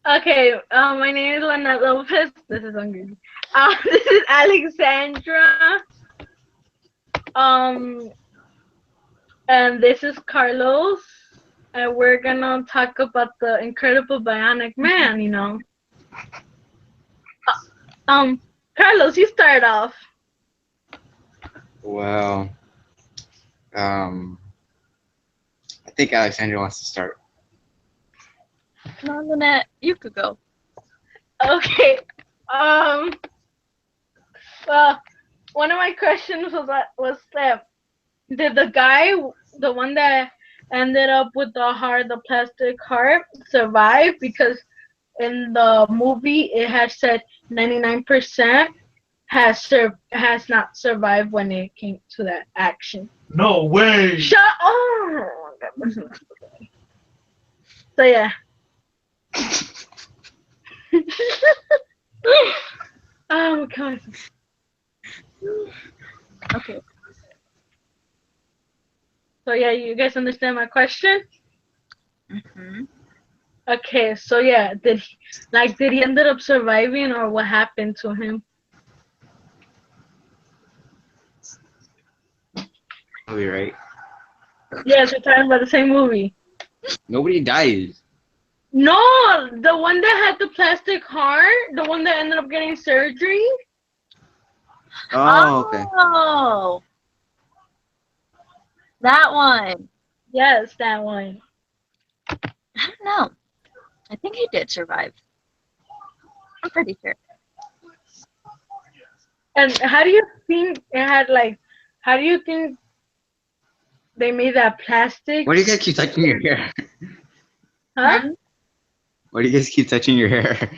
Okay, my name is Lynette Lopez. This is hungry. This is Alexandra. Um, and this is Carlos. And we're gonna talk about the incredible Bionic Man. Um, Carlos, you start off. Well, um, I think Alexandra wants to start. No, Lynette, you could go. Okay. Um. Well, one of my questions was that did the guy, the one that ended up with the plastic heart, survive? Because in the movie it has said 99% has not survived when it came to that action. No way. Shut oh so yeah. Oh god. Okay. So yeah, you guys understand my question? hmm Okay, so yeah, did he ended up surviving, or what happened to him? Movie, right? Yes, we're talking about the same movie. Nobody dies. No, the one that had the plastic heart, the one that ended up getting surgery. Oh, okay. Oh, that one. Yes, that one. I don't know. I think he did survive. I'm pretty sure. And how do you think it had like? How do you think they made that plastic? Why do you guys keep touching your hair? Huh? Hmm? Why do you guys keep touching your hair?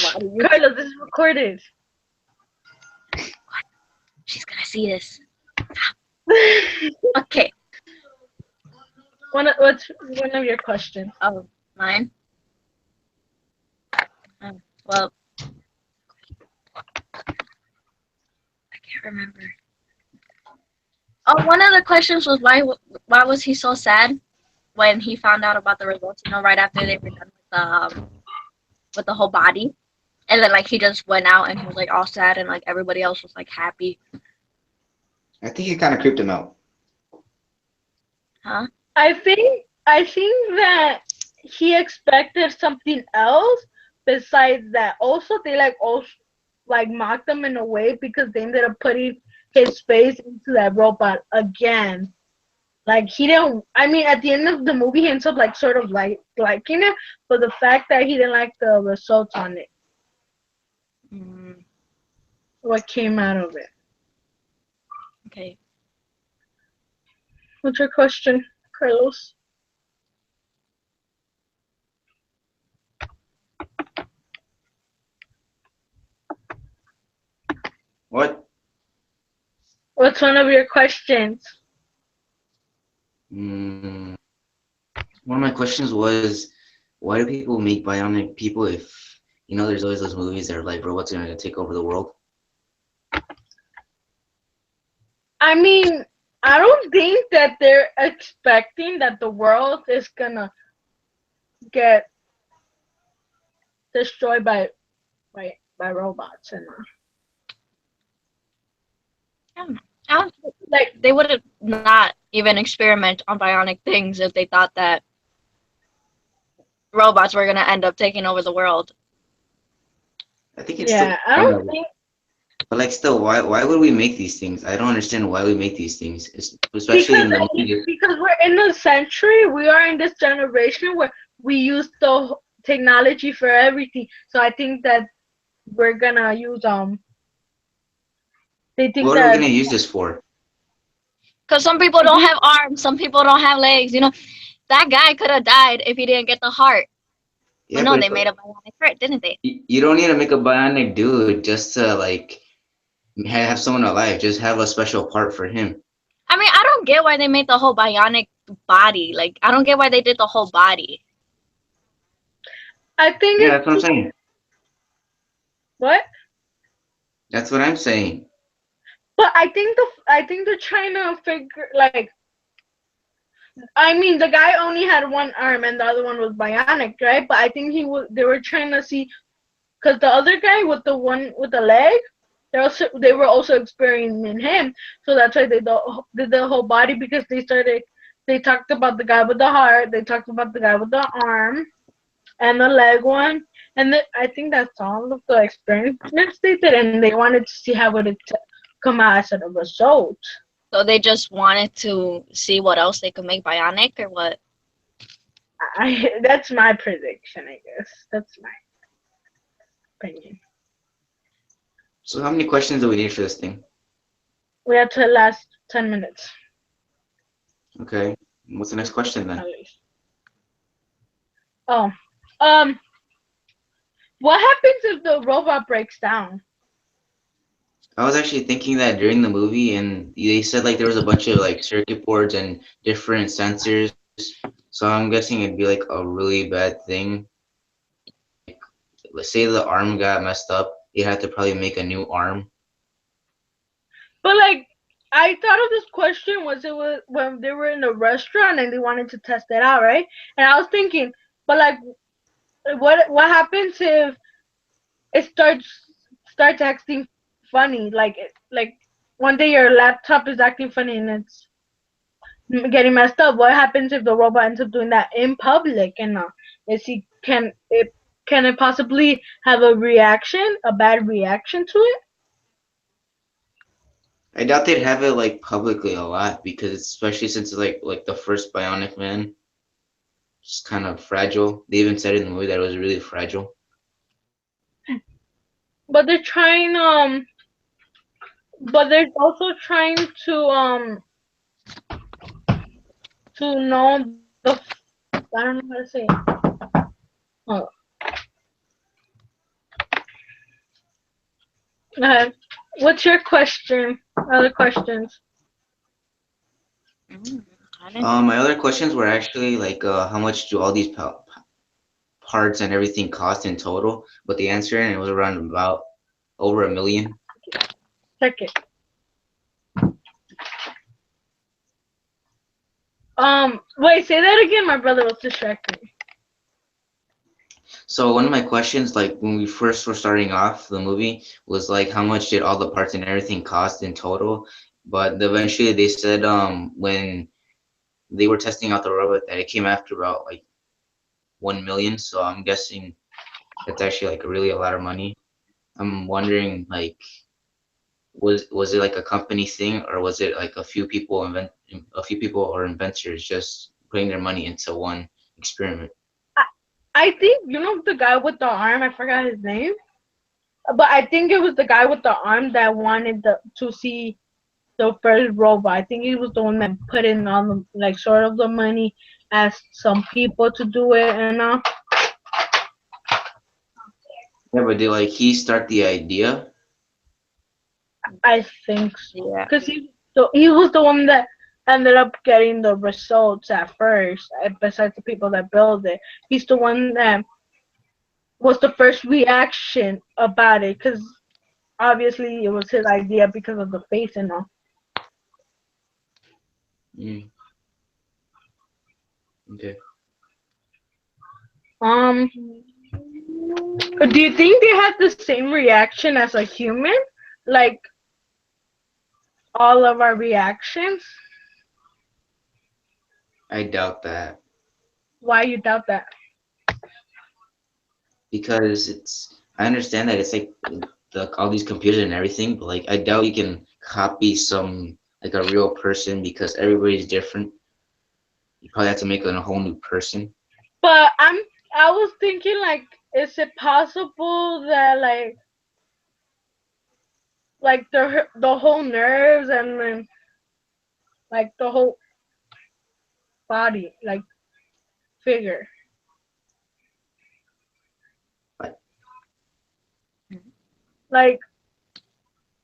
Why do you? Carlos, this is recorded. She's gonna see this. Okay. What's one of your questions? Oh, mine. Well, I can't remember. Oh, one of the questions was why was he so sad when he found out about the results? Right after they were done with the whole body, and then like he just went out and he was like all sad, and like everybody else was like happy. I think it kind of creeped him out. Huh? I think that he expected something else besides that. Also, they like mocked him in a way because they ended up putting his face into that robot again. Like he didn't. I mean, at the end of the movie, he ends up like sort of liking it, but the fact that he didn't like the results on it, Mm, what came out of it. okay. What's your question, Carlos? What? What's one of your questions? Mm, one of my questions was, why do people make bionic people if, there's always those movies that are like robots are gonna take over the world? I mean, I don't think that they're expecting that the world is gonna get destroyed by robots and I don't know. I don't think like they would have not even experiment on bionic things if they thought that robots were gonna end up taking over the world. I think it's still yeah, I some don't level. think But like still, why would we make these things? I don't understand why we make these things, especially because in the movie. because we're in the century, we are in this generation where we use the technology for everything. So I think that we're gonna use they think What are we that gonna use this for? Because some people don't have arms, some people don't have legs. That guy could have died if he didn't get the heart. But Yeah, no, but they made a bionic heart, didn't they? you don't need to make a bionic dude just to like have someone alive. Just have a special part for him. I mean, I don't get why they made the whole bionic body. Like, I don't get why they did the whole body. I think Yeah, that's what I'm it's saying. what? That's what I'm saying. But I think they're trying to figure like I mean, the guy only had one arm and the other one was bionic, right? But I think he was. They were trying to see because the other guy with the one with the leg, they were also experimenting him. So that's why they did the whole body because they talked about the guy with the heart, they talked about the guy with the arm and the leg one, and I think that's all of the experiments they did, and they wanted to see how would it come out as a result. So they just wanted to see what else they could make bionic or what? That's my prediction, I guess. That's my opinion. So how many questions do we need for this thing? We have to last 10 minutes Okay. What's the next question at then? least. Oh, um, what happens if the robot breaks down? I was actually thinking that during the movie, and they said like there was a bunch of like circuit boards and different sensors. So I'm guessing it'd be like a really bad thing. Let's say the arm got messed up, you had to probably make a new arm. But like, I thought of this question was it was when they were in a restaurant and they wanted to test it out, right? And I was thinking, but like, what happens if it starts acting funny? Like one day your laptop is acting funny and it's getting messed up. What happens if the robot ends up doing that in public? And is he can it possibly have a bad reaction to it? I doubt they'd have it like publicly a lot because especially since it's like the first Bionic Man, it's kind of fragile. They even said in the movie that it was really fragile. But they're trying but they're also trying to know I don't know how to say it. Oh, uh, what's your question? Other questions? Mm, I didn't. My other questions were actually like, how much do all these parts and everything cost in total? But the answer and it was around about over 1 million. Check it. Wait, say that again. My brother was distracting me. So one of my questions, like when we first were starting off the movie, was like how much did all the parts and everything cost in total? But eventually they said when they were testing out the robot that it came after about like 1 million. So I'm guessing that's actually like really a lot of money. I'm wondering like was it like a company thing or was it like a few people or inventors just putting their money into one experiment? I, I think you know the guy with the arm. I forgot his name, but I think it was the guy with the arm that wanted to see the first robot. I think he was the one that put in all the like sort of the money, asked some people to do it, and Yeah, but did like he start the idea? I think so. Yeah. Cause he was the one that ended up getting the results at first. Besides the people that built it, he's the one that was the first reaction about it. Cause obviously it was his idea because of the face and all. Mm, okay. Um, do you think they had the same reaction as a human? Like all of our reactions? I doubt that Why you doubt that? because I understand that it's like all these computers and everything, but like I doubt you can copy some like a real person because everybody's different. You probably have to make a whole new person. But I was thinking like, is it possible that like the whole nerves and then like the whole body like figure But like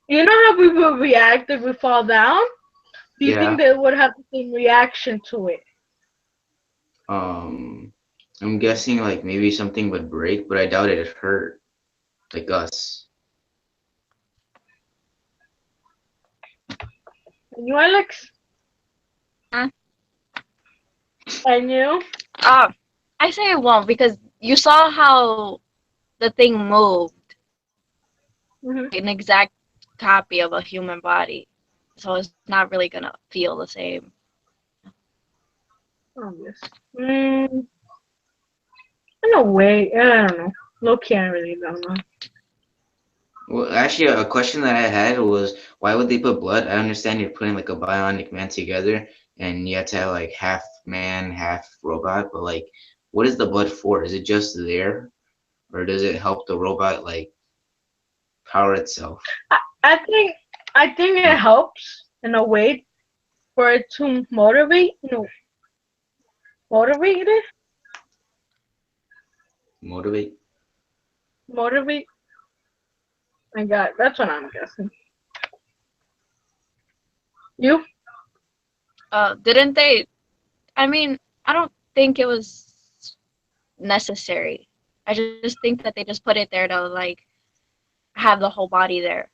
you know how we would react if we fall down? Do you think yeah, they would have the same reaction to it? um, I'm guessing like maybe something would break, but I doubt it'd hurt like us. And you Alex? Huh? I knew. Um, I say it won't because you saw how the thing moved, Hmm. like an exact copy of a human body. So it's not really gonna feel the same. Obvious. Mm, in a way, I don't know. Low key, I really don't know. Well, actually, a question that I had was why would they put blood? I understand you're putting like a bionic man together, and you have to have like half man, half robot, but like, what is the blood for? Is it just there, or does it help the robot like power itself? I think it helps in a way for it to motivate. Motivate it. Motivate? Motivate. I got. That's what I'm guessing. You? Didn't they? I mean, I don't think it was necessary. I just think that they just put it there to like have the whole body there.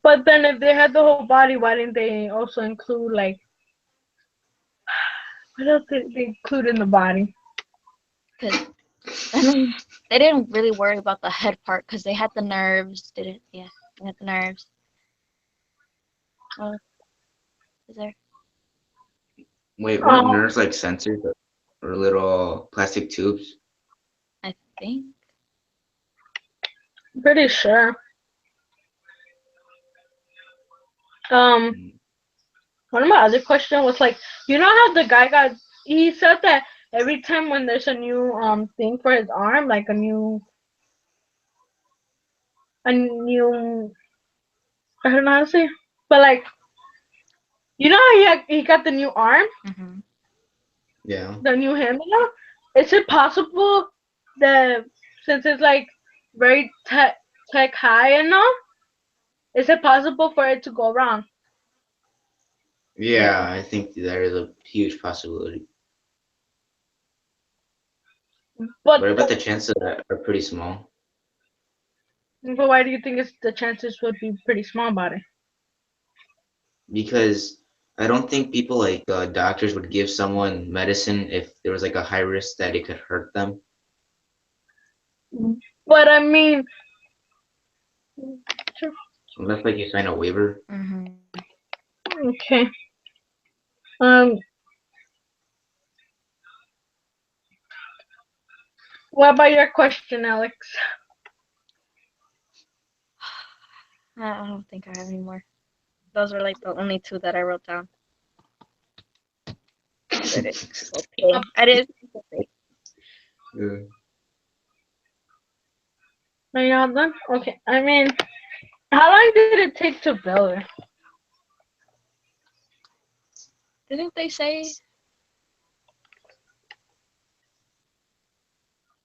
But then if they had the whole body, why didn't they also include like what else did they include in the body? Because I mean, they didn't really worry about the head part because they had the nerves. Did it? Yeah, they had the nerves. Oh, is there? Wait, weren't Um, nerves like sensors or little plastic tubes? I think. pretty sure. Um, Mm. one of my other questions was like, you know how the guy got? He said that every time when there's a new thing for his arm, like a new I don't know how to say, but like you know how he got the new arm, Hmm. Yeah. the new hand now? Is it possible that since it's like very tech high and all, is it possible for it to go wrong? Yeah, I think there is a huge possibility. But But I bet the chances of that are pretty small but why do you think the chances would be pretty small about it? because I don't think people like doctors would give someone medicine if there was like a high risk that it could hurt them. But I mean, Unless like you sign a waiver. Hmm. okay. Um, what about your question, Alex? I don't think I have any more. Those were like the only two that I wrote down. But it's okay. I didn't. Yeah. Are you all done? Okay. I mean, how long did it take to build it? Didn't they say?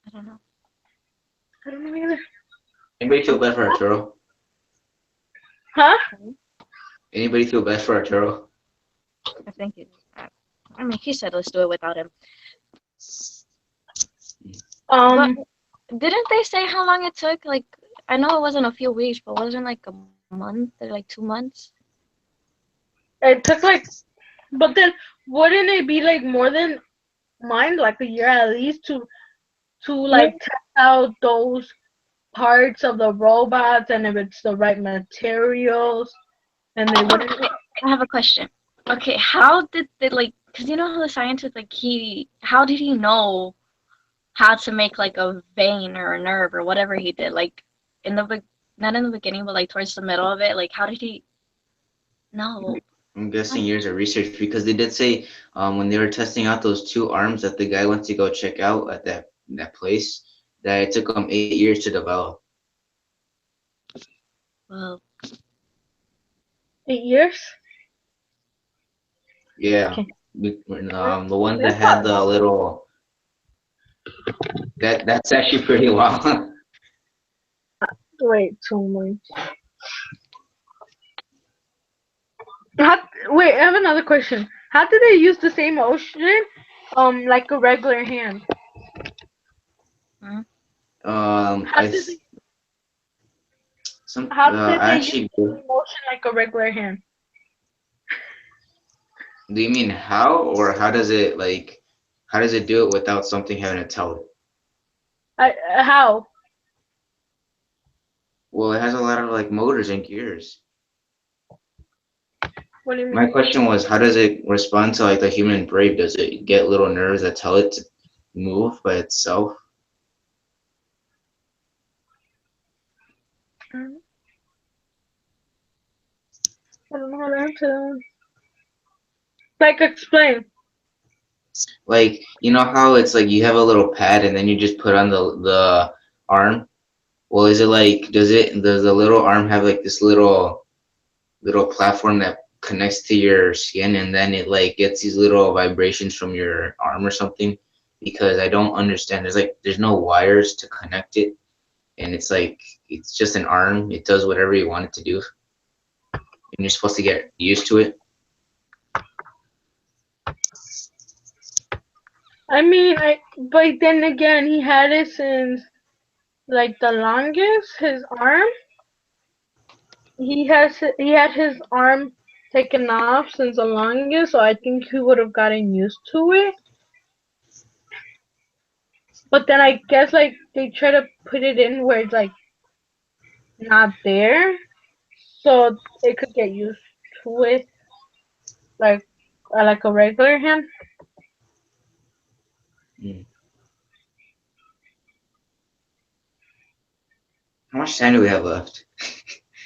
I don't know. I don't know either. Anybody feel bad for Arturo? Huh? Anybody feel bad for Arturo? I think it. I mean, he said let's do it without him. But Um, didn't they say how long it took? Like, I know it wasn't a few weeks, but wasn't like a month or like 2 months? it took like, but then wouldn't it be like more than mine, like a year at least, to Yeah. like test out those parts of the robots and if it's the right materials and they Oh, wouldn't. wait, I have a question. Okay, how did they like? Cause you know how the scientist like how did he know how to make like a vein or a nerve or whatever he did? Like in the not in the beginning, but like towards the middle of it. Like how did he know? I'm How guessing did- years of research because they did say when they were testing out those two arms that the guy went to go check out at that place that it took him 8 years to develop. Well, 8 years. Yeah, Okay. the ones that That's had not the little that's actually pretty long. wait too much. Wait, I have another question. How did they use the same ocean, like a regular hand? hmm? How I did they some how did I they use actually the same ocean like a regular hand? Do you mean how, or how does it like? How does it do it without something having to tell it? How? Well, it has a lot of like motors and gears. What do you My mean? question was, how does it respond to like the human brain? Does it get little nerves that tell it to move by itself? I don't know how to answer. Like, explain. Like, you know how it's like you have a little pad and then you just put on the arm? Well, is it like does the little arm have like this little platform that connects to your skin and then it like gets these little vibrations from your arm or something? Because I don't understand. There's no wires to connect it and it's like it's just an arm. It does whatever you want it to do and you're supposed to get used to it. I mean, but then again, he had it since like the longest. His arm. He had his arm taken off since the longest, so I think he would have gotten used to it. But then I guess like they try to put it in where it's like not there, so it could get used to it like like a regular hand. Mm. How much time do we have left?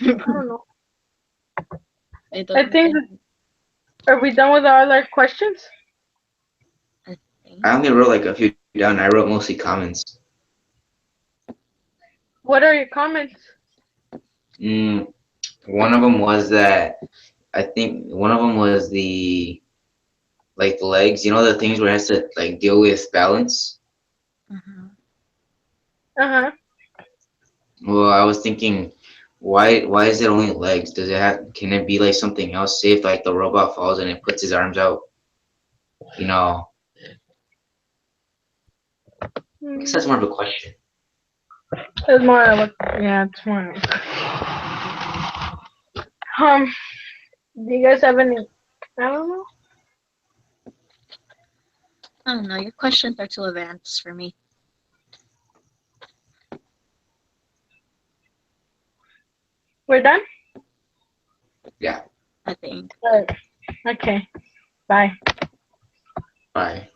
I don't know. It I doesn't think say. are we done with our other questions? I think. I only wrote like a few down. I wrote mostly comments. What are your comments? Mm, one of them was that I think one of them was the legs. You know the things where it has to like deal with balance. Uh-huh. Uh-huh. Well, I was thinking, why is it only legs? Does it have? Can it be like something else? Say if like the robot falls and it puts his arms out. You know, I guess that's more of a question. It's more of a, yeah, it's more of um do you guys have any, I don't know. I don't know. Your questions are too advanced for me. We're done? Yeah. I think. Alright. Okay. Bye. Bye.